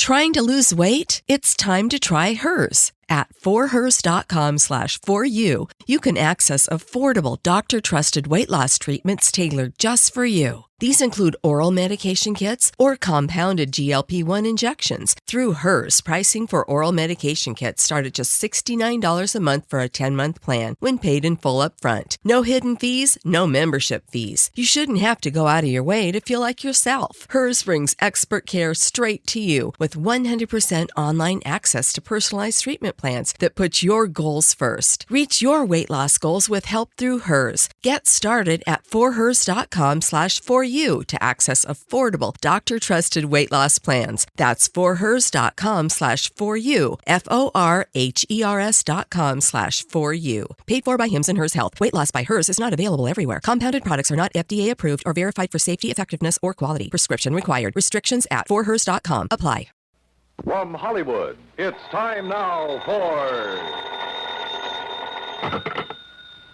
Trying to lose weight? It's time to try Hers. At forhers.com/4u, you can access affordable, doctor-trusted weight loss treatments tailored just for you. These include oral medication kits or compounded GLP-1 injections. Through Hers, pricing for oral medication kits start at just $69 a month for a 10-month plan when paid in full up front. No hidden fees, no membership fees. You shouldn't have to go out of your way to feel like yourself. Hers brings expert care straight to you with 100% online access to personalized treatment plans that put your goals first. Reach your weight loss goals with help through Hers. Get started at forhers.com/4u to access affordable, doctor-trusted weight loss plans. That's forhers.com/4u, forhers.com/4u. Paid for by Hims and Hers Health. Weight loss by Hers is not available everywhere. Compounded products are not FDA approved or verified for safety, effectiveness, or quality. Prescription required. Restrictions at forhers.com apply. From Hollywood, it's time now for...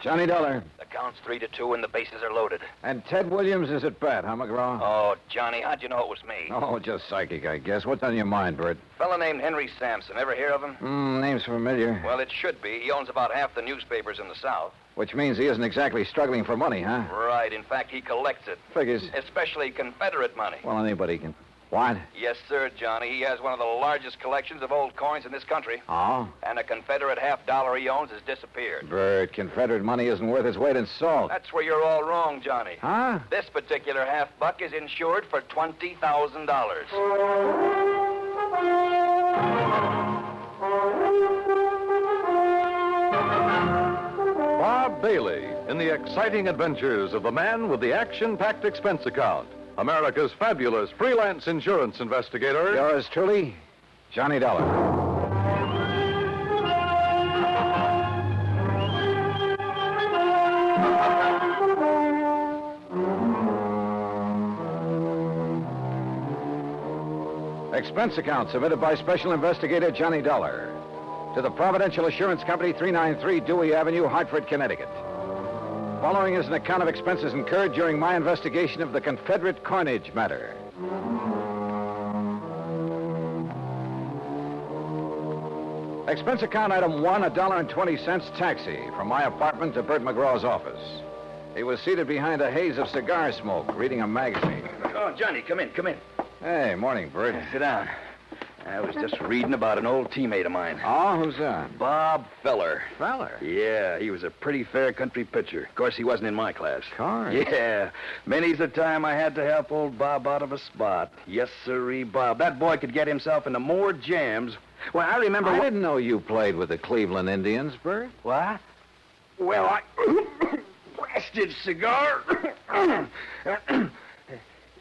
Johnny Dollar. The count's 3-2 and the bases are loaded. And Ted Williams is at bat, huh, McGraw? Oh, Johnny, how'd you know it was me? Oh, just psychic, I guess. What's on your mind, Bert? Fella named Henry Sampson. Ever hear of him? Name's familiar. Well, it should be. He owns about half the newspapers in the South. Which means he isn't exactly struggling for money, huh? Right. In fact, he collects it. Figures. Especially Confederate money. Well, anybody can... What? Yes, sir, Johnny. He has one of the largest collections of old coins in this country. Oh? And a Confederate $50 he owns has disappeared. Bert, Confederate money isn't worth its weight in salt. That's where you're all wrong, Johnny. Huh? This particular $50 is insured for $20,000. Bob Bailey in the exciting adventures of the man with the action-packed expense account. America's fabulous freelance insurance investigator. Yours truly, Johnny Dollar. Expense account submitted by Special Investigator Johnny Dollar to the Providential Assurance Company, 393 Dewey Avenue, Hartford, Connecticut. Following is an account of expenses incurred during my investigation of the Confederate Coinage matter. Expense account item 1, $1.20 taxi from my apartment to Bert McGraw's office. He was seated behind a haze of cigar smoke, reading a magazine. Oh, Johnny, come in. Hey, morning, Bert. Sit down. I was just reading about an old teammate of mine. Oh, who's that? Bob Feller. Feller? Yeah, he was a pretty fair country pitcher. Of course, he wasn't in my class. Cards? Yeah. Many's the time I had to help old Bob out of a spot. Yes, sirree, Bob. That boy could get himself into more jams. Well, I remember... I didn't know you played with the Cleveland Indians, Bert. What? Well, I... Blasted cigar.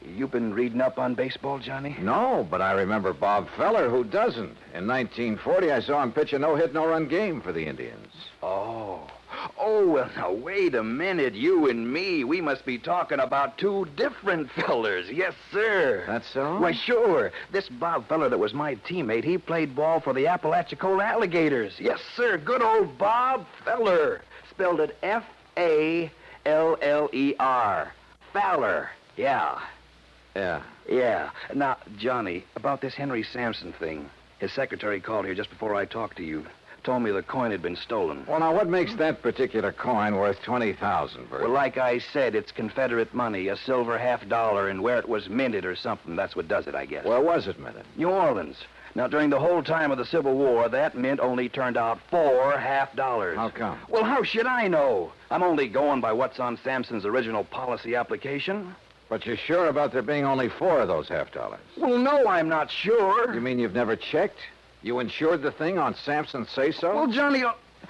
You been reading up on baseball, Johnny? No, but I remember Bob Feller. Who doesn't? In 1940, I saw him pitch a no-hit, no-run game for the Indians. Oh, well, now, wait a minute. You and me, we must be talking about two different fellers. Yes, sir. That's so? Why, sure. This Bob Feller that was my teammate, he played ball for the Apalachicola Alligators. Yes, sir. Good old Bob Feller. Spelled it Faller. Fowler. Yeah. Yeah. Now, Johnny, about this Henry Sampson thing. His secretary called here just before I talked to you. Told me the coin had been stolen. Well, now, what makes that particular coin worth $20,000, Bert? Well, like I said, it's Confederate money, a silver $50, and where it was minted or something. That's what does it, I guess. Where was it minted? New Orleans. Now, during the whole time of the Civil War, that mint only turned out $4 $50. How come? Well, how should I know? I'm only going by what's on Sampson's original policy application. But you're sure about there being only 4 of those $50? Well, no, I'm not sure. You mean you've never checked? You insured the thing on Sampson's say-so? Well, Johnny,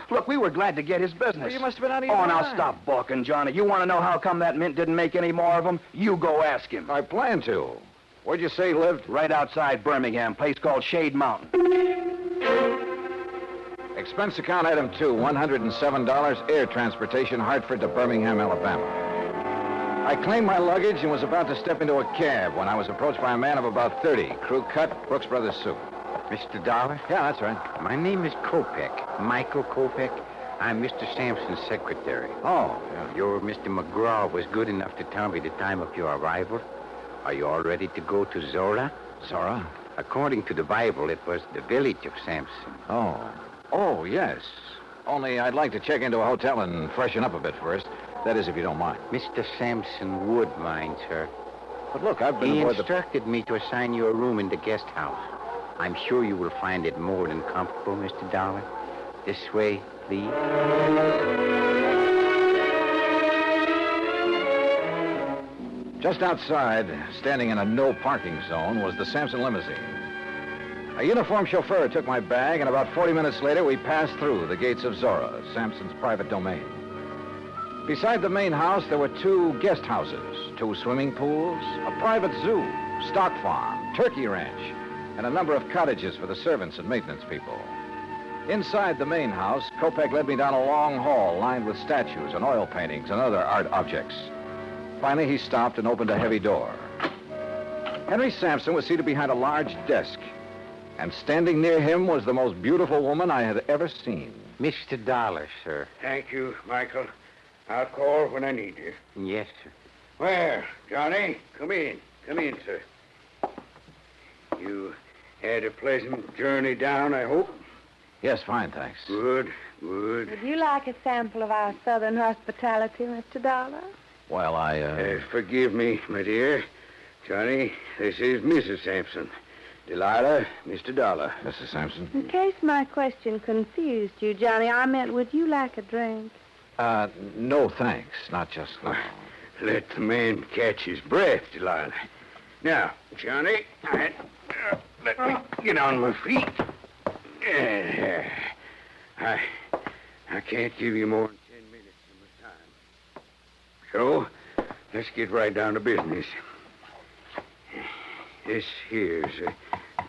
look, we were glad to get his business. Well, you must have been out of your mind. Oh, now stop balking, Johnny. You want to know how come that mint didn't make any more of them? You go ask him. I plan to. Where'd you say he lived? Right outside Birmingham, a place called Shade Mountain. Expense account item 2, $107, air transportation, Hartford to Birmingham, Alabama. I claimed my luggage and was about to step into a cab when I was approached by a man of about 30, crew cut, Brooks Brothers suit. Mr. Dollar? Yeah, that's right. My name is Kopek, Michael Kopek. I'm Mr. Sampson's secretary. Oh, yeah. Your Mr. McGraw was good enough to tell me the time of your arrival. Are you all ready to go to Zora? Zora? According to the Bible, it was the village of Samson. Oh, yes. Only I'd like to check into a hotel and freshen up a bit first. That is, if you don't mind. Mr. Sampson would mind, sir. But look, I've been He aboard instructed me to assign you a room in the guest house. I'm sure you will find it more than comfortable, Mr. Dollar. This way, please. Just outside, standing in a no parking zone, was the Sampson limousine. A uniformed chauffeur took my bag, and about 40 minutes later, we passed through the gates of Zora, Sampson's private domain. Beside the main house, there were 2 guest houses, 2 swimming pools, a private zoo, stock farm, turkey ranch, and a number of cottages for the servants and maintenance people. Inside the main house, Kopek led me down a long hall lined with statues and oil paintings and other art objects. Finally, he stopped and opened a heavy door. Henry Sampson was seated behind a large desk, and standing near him was the most beautiful woman I had ever seen. Mr. Dollar, sir. Thank you, Michael. I'll call when I need you. Yes, sir. Well, Johnny, come in. Come in, sir. You had a pleasant journey down, I hope? Yes, fine, thanks. Good, good. Would you like a sample of our southern hospitality, Mr. Dollar? Well, Forgive me, my dear. Johnny, this is Mrs. Sampson. Delilah, Mr. Dollar. Mrs. Sampson? In case my question confused you, Johnny, I meant, would you like a drink? No, thanks. Not just now. Let the man catch his breath, Delilah. Now, Johnny, let me get on my feet. I can't give you more than 10 minutes of my time. So, let's get right down to business. This here's a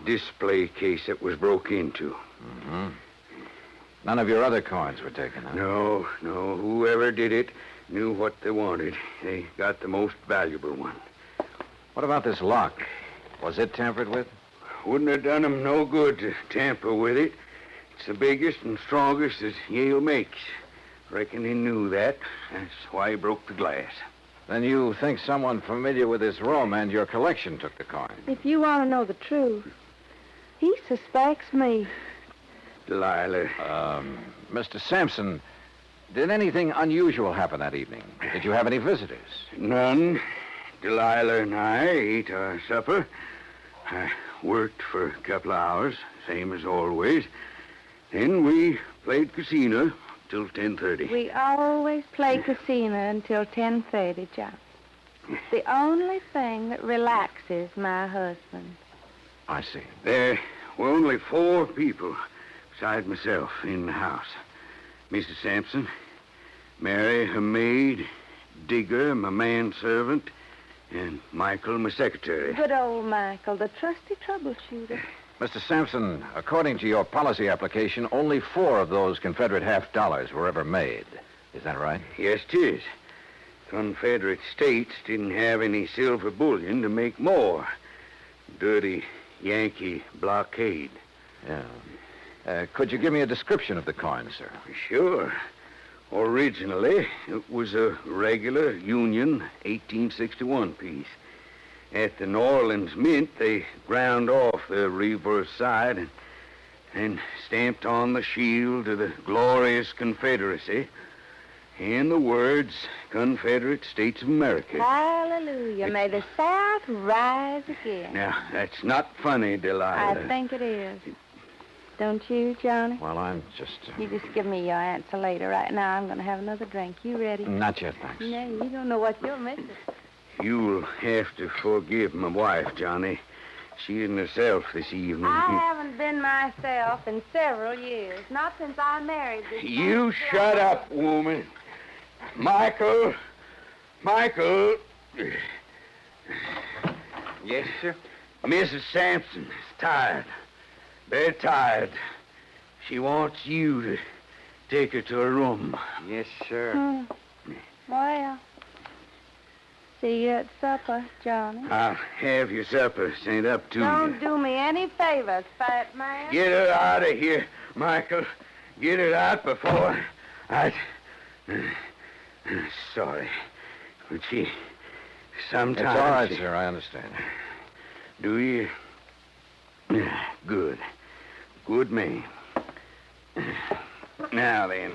display case that was broke into. Mm-hmm. None of your other coins were taken, huh? No. Whoever did it knew what they wanted. They got the most valuable one. What about this lock? Was it tampered with? Wouldn't have done him no good to tamper with it. It's the biggest and strongest that Yale makes. Reckon he knew that. That's why he broke the glass. Then you think someone familiar with this room and your collection took the coin? If you want to know the truth, he suspects me. Delilah. Mr. Sampson, did anything unusual happen that evening? Did you have any visitors? None. Delilah and I ate our supper. I worked for a couple of hours, same as always. Then we played casino till 10:30. We always play casino until 10:30, John. It's the only thing that relaxes my husband. I see. There were only 4 people besides myself in the house. Mrs. Sampson, Mary, her maid, Digger, my manservant, and Michael, my secretary. Good old Michael, the trusty troubleshooter. Mr. Sampson, according to your policy application, only 4 of those Confederate $half were ever made. Is that right? Yes, 'tis. Confederate states didn't have any silver bullion to make more. Dirty Yankee blockade. Yeah. Could you give me a description of the coin, sir? Sure. Originally, it was a regular Union 1861 piece. At the New Orleans Mint, they ground off the reverse side and stamped on the shield of the glorious Confederacy and the words Confederate States of America. Hallelujah. May the South rise again. Now, that's not funny, Delilah. I think it is. Don't you, Johnny? Well, I'm just... You just give me your answer later. Right now, I'm going to have another drink. You ready? Not yet, thanks. No, you don't know what you're missing. You'll have to forgive my wife, Johnny. She isn't herself this evening. I haven't been myself in several years. Not since I married this... You shut up, woman. Michael. Yes, sir? Mrs. Sampson is tired. Very tired. She wants you to take her to her room. Yes, sir. Well, see you at supper, Johnny. I'll have your supper sent up to Don't you. do me any favors, fat man. Get her out of here, Michael. Get her out before I... Sorry. But she... It's Sometimes... all right, sir. I understand. Do you? Good. Good man. Now then.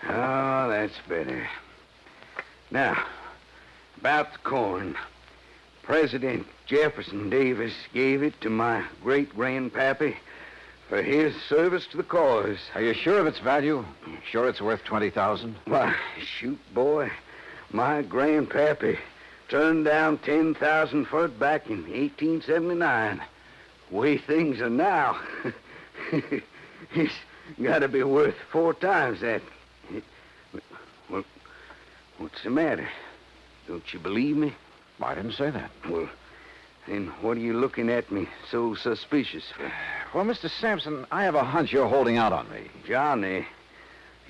Oh, that's better. Now, about the coin. President Jefferson Davis gave it to my great-grandpappy for his service to the cause. Are you sure of its value? Sure it's worth $20,000? Why, shoot, boy. My grandpappy turned down $10,000 for it back in 1879. Way things are now. It's got to be worth 4 times that. Well, what's the matter? Don't you believe me? I didn't say that. Well, then what are you looking at me so suspicious for? Well, Mr. Sampson, I have a hunch you're holding out on me. Johnny,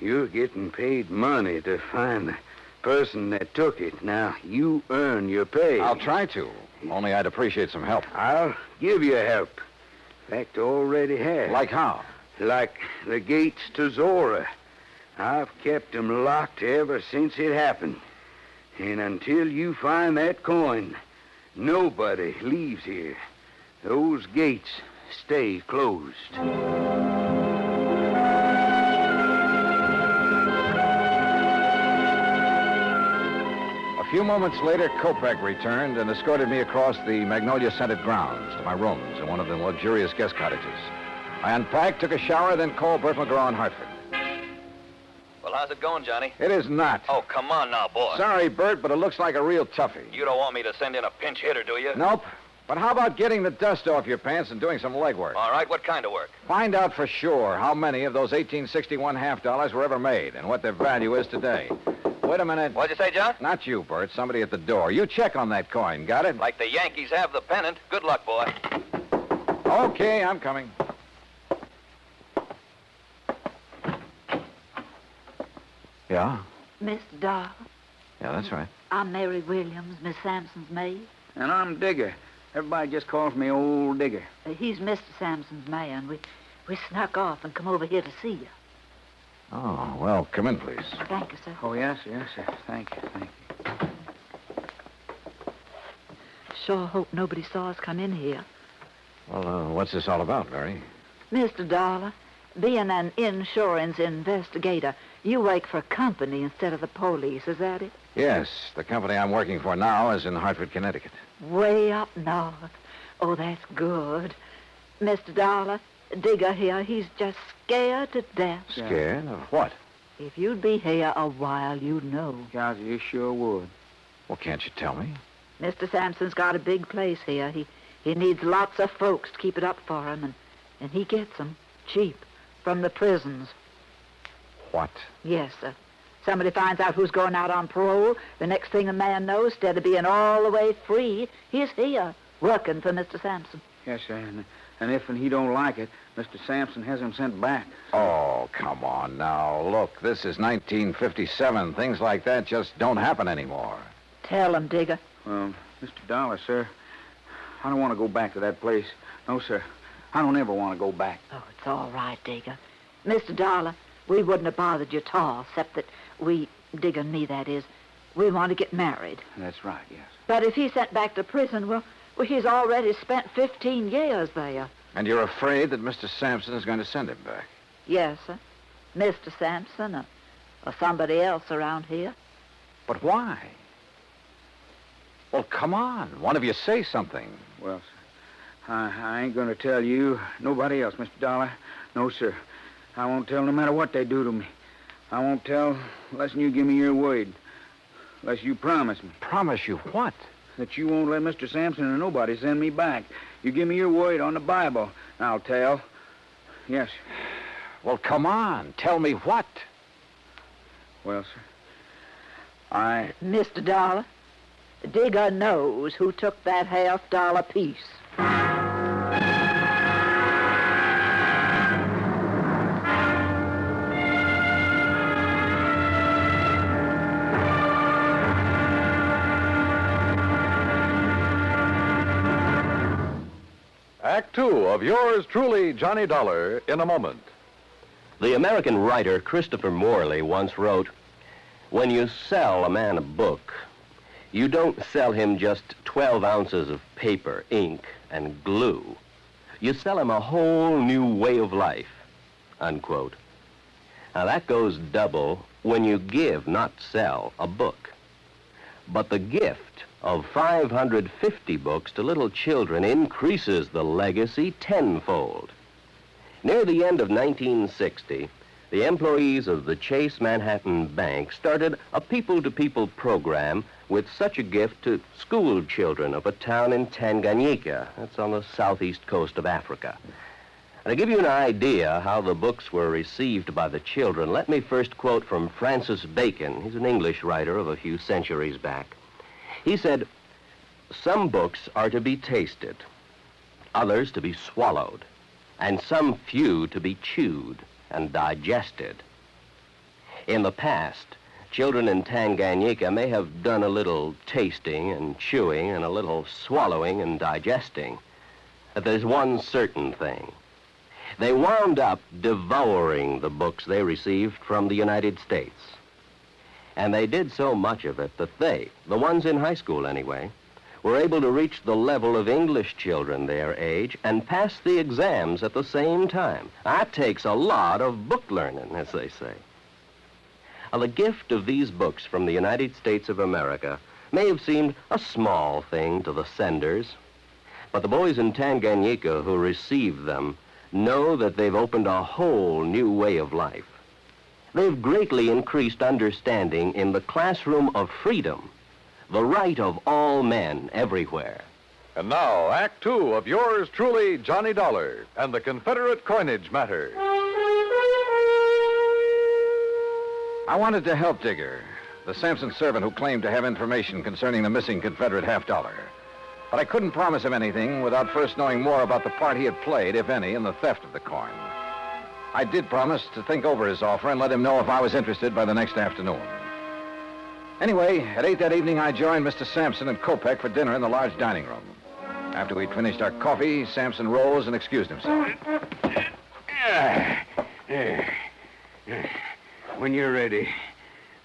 you're getting paid money to find the person that took it. Now, you earn your pay. I'll try to. Only I'd appreciate some help. I'll give you help. In fact, already have. Like how? Like the gates to Zora. I've kept them locked ever since it happened. And until you find that coin, nobody leaves here. Those gates stay closed. A few moments later, Kopek returned and escorted me across the magnolia-scented grounds to my rooms in one of the luxurious guest cottages. I unpacked, took a shower, then called Bert McGraw in Hartford. Well, how's it going, Johnny? It is not. Oh, come on now, boy. Sorry, Bert, but it looks like a real toughie. You don't want me to send in a pinch hitter, do you? Nope. But how about getting the dust off your pants and doing some legwork? All right, what kind of work? Find out for sure how many of those 1861 half-dollars were ever made and what their value is today. Wait a minute. What'd you say, John? Not you, Bert. Somebody at the door. You check on that coin. Got it? Like the Yankees have the pennant. Good luck, boy. Okay, I'm coming. Yeah? Mr. Darla, Yeah, that's right. I'm Mary Williams, Miss Sampson's maid. And I'm Digger. Everybody just calls me Old Digger. He's Mr. Sampson's man. We snuck off and come over here to see you. Oh, well, come in, please. Thank you, sir. Oh, yes, yes, sir. Thank you, thank you. Sure hope nobody saw us come in here. Well, what's this all about, Mary? Mr. Darla, being an insurance investigator, you work for a company instead of the police, is that it? Yes, the company I'm working for now is in Hartford, Connecticut. Way up north. Oh, that's good. Mr. Darla, Digger here, he's just scared to death. Scared of what? If you'd be here a while, you'd know. Guys, you sure would. Well, can't you tell me? Mr. Sampson's got a big place here. He needs lots of folks to keep it up for him, and he gets them cheap from the prisons. What? Yes, sir. Somebody finds out who's going out on parole. The next thing a man knows, instead of being all the way free, he's here, working for Mr. Sampson. Yes, sir. And if he don't like it, Mr. Sampson has him sent back. Oh, come on now. Look, this is 1957. Things like that just don't happen anymore. Tell him, Digger. Mr. Dollar, sir, I don't want to go back to that place. No, sir. I don't ever want to go back. Oh, it's all right, Digger. Mr. Dollar, we wouldn't have bothered you at all, except that we, Digger and me, that is, we want to get married. That's right, yes. But if he's sent back to prison, well, he's already spent 15 years there. And you're afraid that Mr. Sampson is going to send him back? Yes, sir. Mr. Sampson or somebody else around here. But why? Well, come on. One of you say something. Well, sir, I ain't going to tell you, nobody else, Mr. Dollar. No, sir. I won't tell no matter what they do to me. I won't tell unless you give me your word. Unless you promise me. Promise you what? That you won't let Mr. Sampson or nobody send me back. You give me your word on the Bible, and I'll tell. Yes. Well, come on. Tell me what? Well, sir, Mr. Dollar, Digger knows who took that half-dollar piece. Act Two of yours truly, Johnny Dollar, in a moment. The American writer Christopher Morley once wrote, "When you sell a man a book, You don't sell him just 12 ounces of paper, ink, and glue. You sell him a whole new way of life, unquote. Now that goes double when you give, not sell, a book. But the gift of 550 books to little children increases the legacy tenfold. Near the end of 1960, the employees of the Chase Manhattan Bank started a people-to-people program with such a gift to school children of a town in Tanganyika. That's on the southeast coast of Africa. And to give you an idea how the books were received by the children, let me first quote from Francis Bacon. He's an English writer of a few centuries back. He said, "Some books are to be tasted, others to be swallowed, and some few to be chewed and digested." In the past, children in Tanganyika may have done a little tasting and chewing and a little swallowing and digesting. But there's one certain thing. They wound up devouring the books they received from the United States. And they did so much of it that they, the ones in high school anyway, were able to reach the level of English children their age and pass the exams at the same time. That takes a lot of book learning, as they say. Now, the gift of these books from the United States of America may have seemed a small thing to the senders, but the boys in Tanganyika who received them know that they've opened a whole new way of life. They've greatly increased understanding in the classroom of freedom, the right of all men everywhere. And now, Act Two of yours truly, Johnny Dollar, and the Confederate coinage matter. I wanted to help Digger, the Sampson servant who claimed to have information concerning the missing Confederate $50. But I couldn't promise him anything without first knowing more about the part he had played, if any, in the theft of the coin. I did promise to think over his offer and let him know if I was interested by the next afternoon. Anyway, at 8 that evening, I joined Mr. Sampson and Kopek for dinner in the large dining room. After we'd finished our coffee, Sampson rose and excused himself. When you're ready,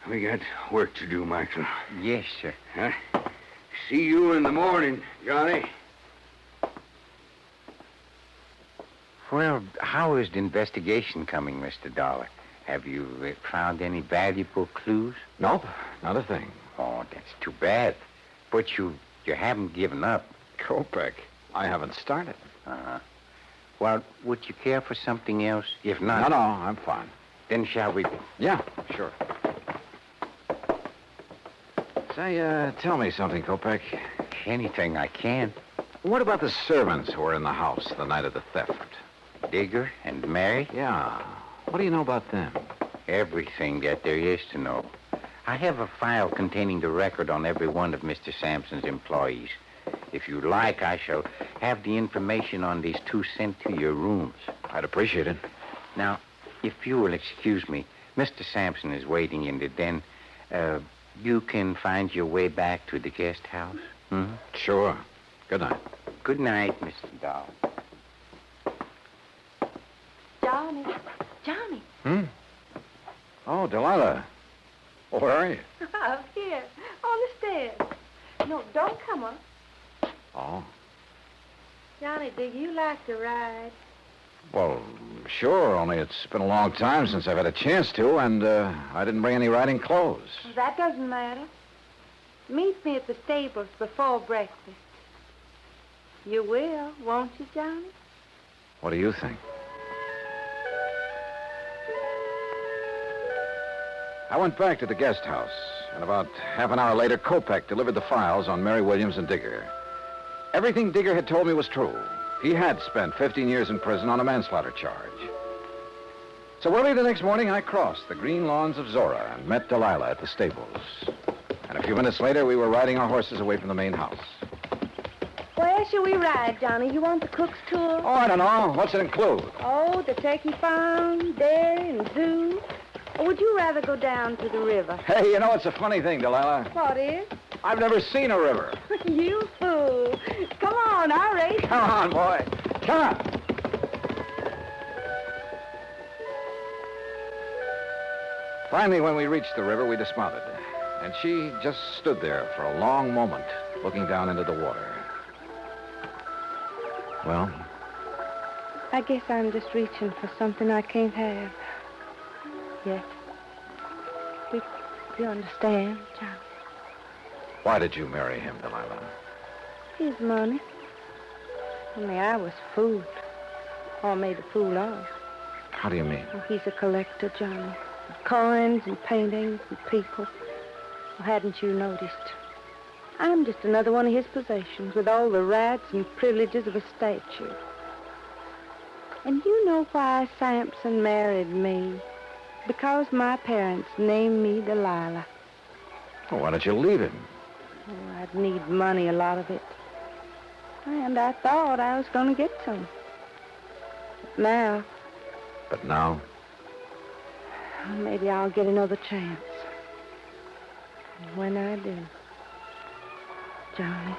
we got work to do, Michael. Yes, sir. Huh? See you in the morning, Johnny. Well, how is the investigation coming, Mr. Dollar? Have you found any valuable clues? Nope, not a thing. Oh, that's too bad. But you haven't given up. Kopek, I haven't started. Uh-huh. Well, would you care for something else? If not... No, I'm fine. Then shall we... Yeah, sure. Say, tell me something, Kopek. Anything I can. What about the servants who were in the house the night of the theft? Digger and Mary? Yeah. What do you know about them? Everything that there is to know. I have a file containing the record on every one of Mr. Sampson's employees. If you like, I shall have the information on these two sent to your rooms. I'd appreciate it. Now, if you will excuse me, Mr. Sampson is waiting in the den. You can find your way back to the guest house? Hmm? Sure. Good night. Good night, Mr. Dollar. Johnny. Oh, Delilah. Oh, where are you? Up here, on the stairs. No, don't come up. Oh. Johnny, do you like to ride? Well, sure, only it's been a long time since I've had a chance to, and I didn't bring any riding clothes. That doesn't matter. Meet me at the stables before breakfast. You will, won't you, Johnny? What do you think? I went back to the guest house, and about half an hour later, Kopek delivered the files on Mary Williams and Digger. Everything Digger had told me was true. He had spent 15 years in prison on a manslaughter charge. So early the next morning, I crossed the green lawns of Zora and met Delilah at the stables. And a few minutes later, we were riding our horses away from the main house. Where shall we ride, Johnny? You want the cook's tour? Oh, I don't know. What's it include? Oh, the turkey farm, dairy, and zoo. Or would you rather go down to the river? Hey, you know, it's a funny thing, Delilah. What is? I've never seen a river. You fool. Come on, I'll race. Come on, boy. Come on. Finally, when we reached the river, we dismounted. And she just stood there for a long moment, looking down into the water. Well? I guess I'm just reaching for something I can't have yet. You understand, John? Why did you marry him, Delilah? His money. Only I was fooled. Or made a fool of. How do you mean? Oh, he's a collector, Johnny. Of coins and paintings and people. Well, hadn't you noticed? I'm just another one of his possessions with all the rights and privileges of a statue. And you know why Sampson married me? Because my parents named me Delilah. Well, why don't you leave him? Oh, I'd need money, a lot of it. And I thought I was going to get some. But now, maybe I'll get another chance. And when I do, Johnny,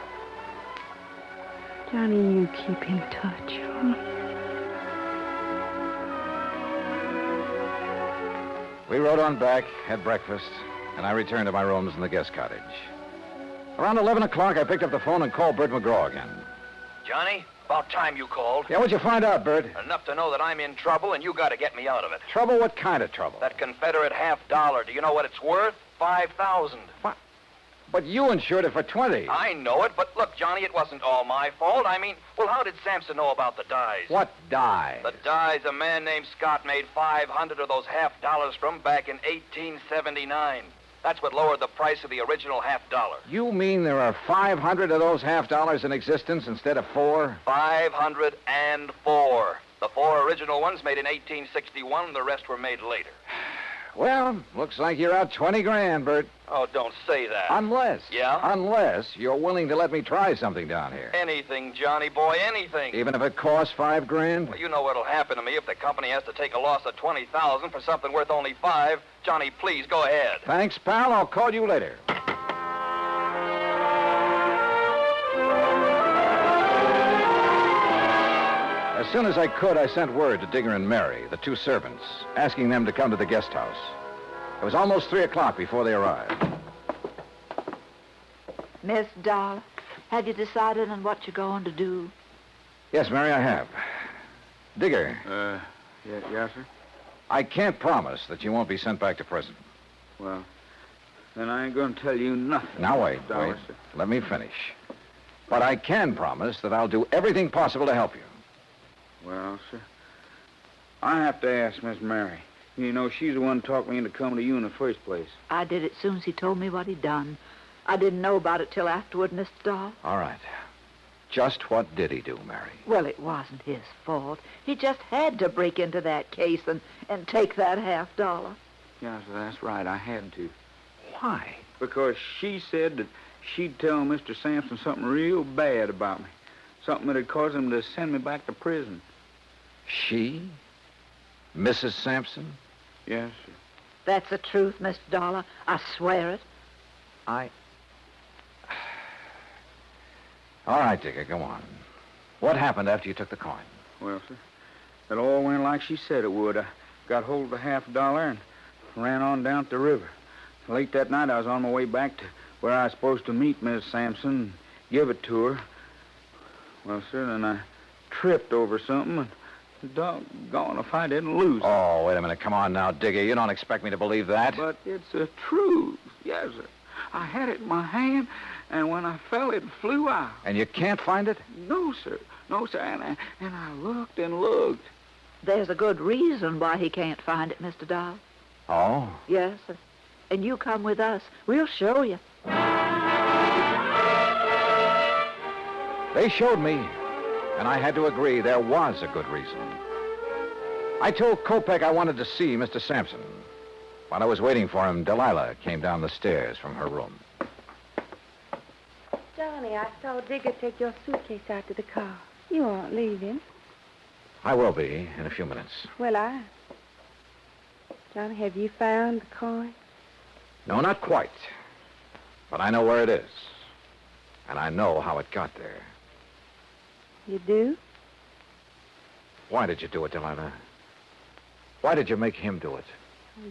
you keep in touch. We rode on back, had breakfast, and I returned to my rooms in the guest cottage. Around 11 o'clock, I picked up the phone and called Bert McGraw again. Johnny, about time you called. Yeah, what'd you find out, Bert? Enough to know that I'm in trouble, and you got to get me out of it. Trouble? What kind of trouble? That Confederate $50. Do you know what it's worth? $5,000. What? But you insured it for 20. I know it, but look, Johnny, it wasn't all my fault. I mean, well, how did Sampson know about the dies? What dies? The dies a man named Scott made 500 of those $50 from back in 1879. That's what lowered the price of the original $50. You mean there are 500 of those $50 in existence instead of 4? 504. The 4 original ones made in 1861, the rest were made later. Well, looks like you're out 20 grand, Bert. Oh, don't say that. Unless. Yeah? Unless you're willing to let me try something down here. Anything, Johnny boy, anything. Even if it costs $5 grand? Well, you know what'll happen to me if the company has to take a loss of $20,000 for something worth only $5. Johnny, please, go ahead. Thanks, pal. I'll call you later. As soon as I could, I sent word to Digger and Mary, the 2 servants, asking them to come to the guest house. It was almost 3 o'clock before they arrived. Miss Dollar, have you decided on what you're going to do? Yes, Mary, I have. Digger. Yes, sir? I can't promise that you won't be sent back to prison. Well, then I ain't going to tell you nothing. Now, wait. Dollar, sir. Let me finish. But I can promise that I'll do everything possible to help you. Well, sir, I have to ask Miss Mary. You know, she's the one who talked me into coming to you in the first place. I did it soon as he told me what he'd done. I didn't know about it till afterward, Mr. Dahl. All right. Just what did he do, Mary? Well, it wasn't his fault. He just had to break into that case and take that $50. Yeah, sir, that's right. I had to. Why? Because she said that she'd tell Mr. Sampson something real bad about me. Something that'd cause him to send me back to prison. She? Mrs. Sampson? Yes, sir. That's the truth, Mr. Dollar. I swear it. All right, Digger, go on. What happened after you took the coin? Well, sir, it all went like she said it would. I got hold of the $50 and ran on down to the river. Late that night, I was on my way back to where I was supposed to meet Miss Sampson and give it to her. Well, sir, then I tripped over something, and doggone if I didn't lose it. Oh, wait a minute. Come on now, Digger. You don't expect me to believe that. But it's the truth. Yes, sir. I had it in my hand, and when I fell, it flew out. And you can't find it? No, sir. No, sir. And I looked and looked. There's a good reason why he can't find it, Mr. Dahl. Oh? Yes, sir. And you come with us. We'll show you. They showed me, and I had to agree there was a good reason. I told Kopek I wanted to see Mr. Sampson. While I was waiting for him, Delilah came down the stairs from her room. Johnny, I saw Digger take your suitcase out to the car. You aren't leaving. I will be in a few minutes. Well, Johnny, have you found the coin? No, not quite. But I know where it is. And I know how it got there. You do? Why did you do it, Delilah? Why did you make him do it?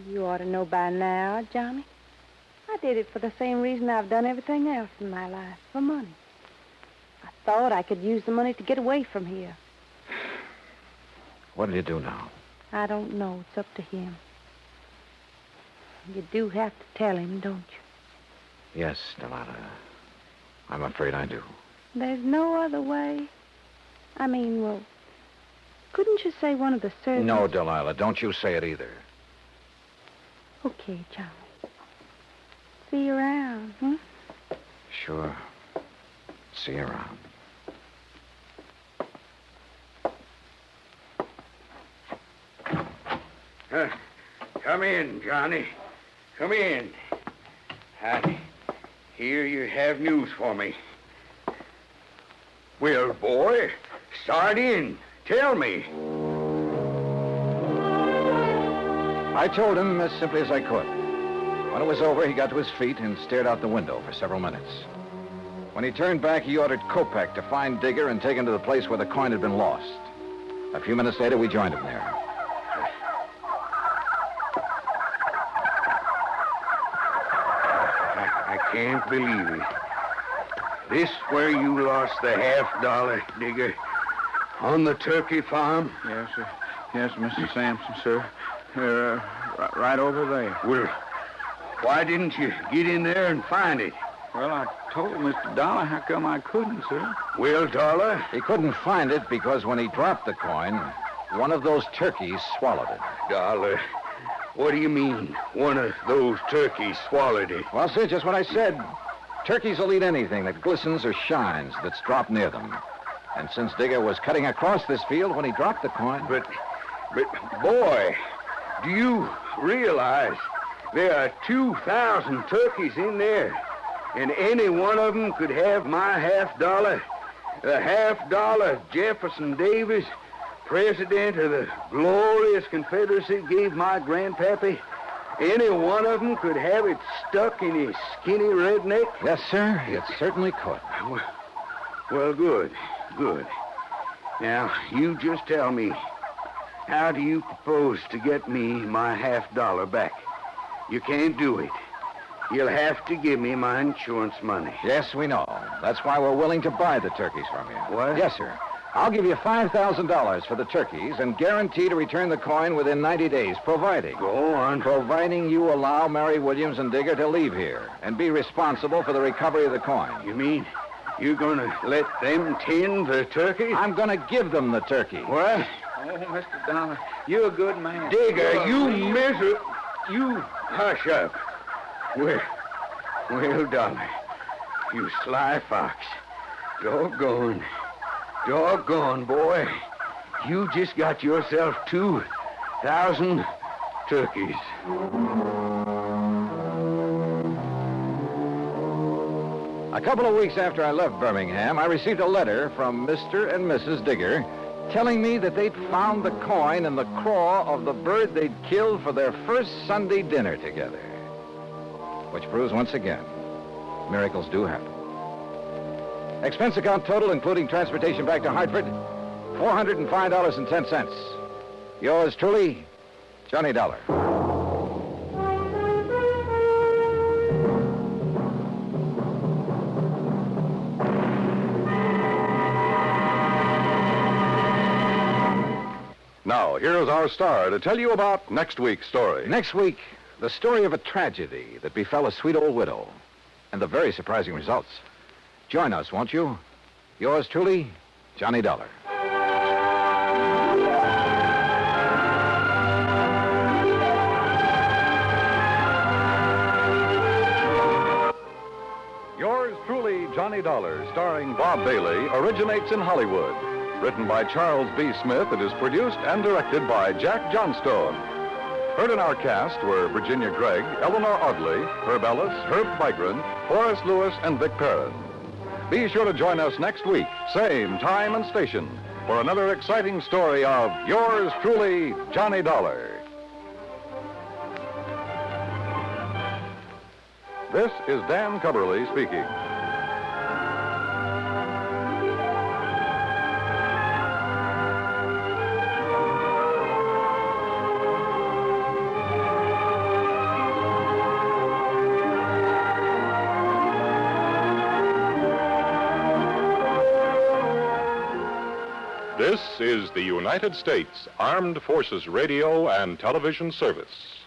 You ought to know by now, Johnny. I did it for the same reason I've done everything else in my life, for money. I thought I could use the money to get away from here. What'll you do now? I don't know. It's up to him. You do have to tell him, don't you? Yes, Delilah. I'm afraid I do. There's no other way. I mean, well, couldn't you say one of the servants... No, Delilah, don't you say it either. Okay, Charlie. See you around, huh? Sure. See you around. Come in, Johnny. Come in. I hear you have news for me. Well, boy, start in. Tell me. I told him as simply as I could. When it was over, he got to his feet and stared out the window for several minutes. When he turned back, he ordered Kopeck to find Digger and take him to the place where the coin had been lost. A few minutes later, we joined him there. I can't believe it. This where you lost the $50, Digger? On the turkey farm? Yes, sir. Yes, Mr. Sampson, sir. Right over there. Well, why didn't you get in there and find it? Well, I told Mr. Dollar how come I couldn't, sir. Well, Dollar? He couldn't find it because when he dropped the coin, one of those turkeys swallowed it. Dollar, what do you mean, one of those turkeys swallowed it? Well, sir, just what I said. Turkeys will eat anything that glistens or shines that's dropped near them. And since Digger was cutting across this field when he dropped the coin... But, boy, do you realize there are 2,000 turkeys in there, and any one of them could have my $50? The $50 Jefferson Davis, president of the glorious Confederacy, gave my grandpappy. Any one of them could have it stuck in his skinny red neck? Yes, sir, it certainly could. Well, good. Now, you just tell me, how do you propose to get me my $50 back? You can't do it. You'll have to give me my insurance money. Yes, we know. That's why we're willing to buy the turkeys from you. What? Yes, sir. I'll give you $5,000 for the turkeys and guarantee to return the coin within 90 days, providing... Go on. Providing you allow Mary Williams and Digger to leave here and be responsible for the recovery of the coin. You mean you're going to let them tend the turkeys? I'm going to give them the turkey. What? Oh, Mr. Dollar, you're a good man. Digger, you hush up. Well, Dollar, you sly fox. Doggone, boy. You just got yourself 2,000 turkeys. A couple of weeks after I left Birmingham, I received a letter from Mr. and Mrs. Digger telling me that they'd found the coin in the craw of the bird they'd killed for their first Sunday dinner together. Which proves once again, miracles do happen. Expense account total, including transportation back to Hartford, $405.10. Yours truly, Johnny Dollar. Now, here's our star to tell you about next week's story. Next week, the story of a tragedy that befell a sweet old widow, and the very surprising results. Join us, won't you? Yours truly, Johnny Dollar. Yours truly, Johnny Dollar, starring Bob Bailey, originates in Hollywood. Written by Charles B. Smith, it is produced and directed by Jack Johnstone. Heard in our cast were Virginia Gregg, Eleanor Audley, Herb Ellis, Herb Vigran, Forrest Lewis, and Vic Perrin. Be sure to join us next week, same time and station, for another exciting story of yours truly, Johnny Dollar. This is Dan Cubberly speaking. This is the United States Armed Forces Radio and Television Service.